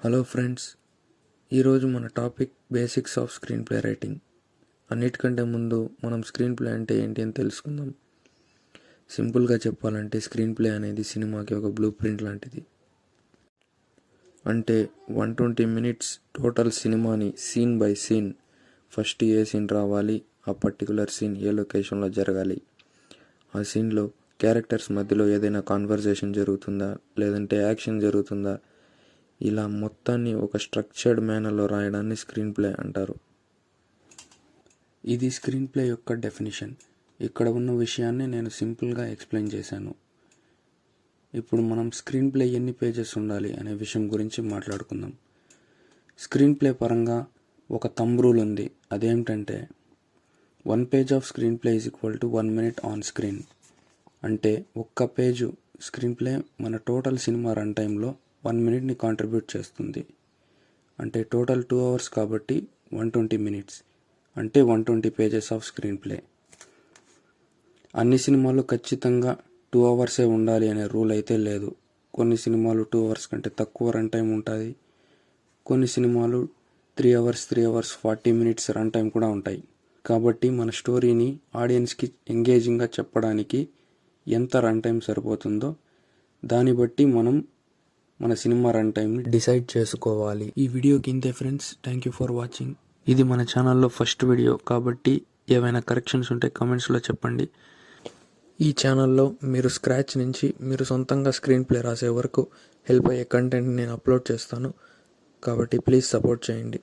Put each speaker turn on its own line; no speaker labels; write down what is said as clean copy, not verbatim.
Hello friends, ఈరోజు మన topic basics off screen play writing. అన్నిటికంటే ముందు మనం స్క్రీన్ ప్లే అంటే ఏంటి అని తెలుసుకుందాం. సింపుల్గా చెప్పాలంటే స్క్రీన్ ప్లే అనేది సినిమాకి ఒక బ్లూ ప్రింట్ లాంటిది. అంటే 120 minutes టోటల్ సినిమాని scene by scene, first A scene రావాలి, ఆ పర్టికులర్ సీన్ ఏ లొకేషన్లో జరగాలి, ఆ సీన్లో క్యారెక్టర్స్ మధ్యలో ఏదైనా కాన్వర్జేషన్ జరుగుతుందా, లేదంటే యాక్షన్ జరుగుతుందా, ఇలా మొత్తాన్ని ఒక స్ట్రక్చర్డ్ మేనర్లో రాయడాన్ని స్క్రీన్ ప్లే అంటారు. ఇది స్క్రీన్ ప్లే యొక్క డెఫినిషన్. ఇక్కడ ఉన్న విషయాన్ని నేను సింపుల్గా ఎక్స్ప్లెయిన్ చేశాను. ఇప్పుడు మనం స్క్రీన్ ప్లే ఎన్ని పేజెస్ ఉండాలి అనే విషయం గురించి మాట్లాడుకుందాం. స్క్రీన్ ప్లే పరంగా ఒక థంబ్ రూల్ ఉంది. అదేమిటంటే 1 page off screen play is equal to 1 minute on screen. అంటే ఒక్క పేజు స్క్రీన్ ప్లే మన టోటల్ సినిమా రన్ టైంలో 1 minute కాంట్రిబ్యూట్ చేస్తుంది. అంటే టోటల్ 2 hours కాబట్టి 120 minutes, అంటే 120 pages ఆఫ్ స్క్రీన్ ప్లే. అన్ని సినిమాలు ఖచ్చితంగా 2 hours ఉండాలి అనే రూల్ అయితే లేదు. కొన్ని సినిమాలు 2 hours కంటే తక్కువ రన్ టైం ఉంటుంది. కొన్ని సినిమాలు 3 hours 40 minutes రన్ టైం కూడా ఉంటాయి. కాబట్టి మన స్టోరీని ఆడియన్స్కి ఎంగేజింగ్గా చెప్పడానికి ఎంత రన్ టైం సరిపోతుందో దాన్ని బట్టి మనం మన సినిమా రన్ టైంని డిసైడ్ చేసుకోవాలి. ఈ వీడియోకి ఇంతే friends. Thank you for watching. ఇది మన ఛానల్లో ఫస్ట్ వీడియో కాబట్టి ఏవైనా కరెక్షన్స్ ఉంటే కమెంట్స్లో చెప్పండి. ఈ ఛానల్లో మీరు స్క్రాచ్ నుంచి మీరు సొంతంగా స్క్రీన్ ప్లే రాసే వరకు హెల్ప్ అయ్యే కంటెంట్ నేను అప్లోడ్ చేస్తాను. కాబట్టి ప్లీజ్ సపోర్ట్ చేయండి.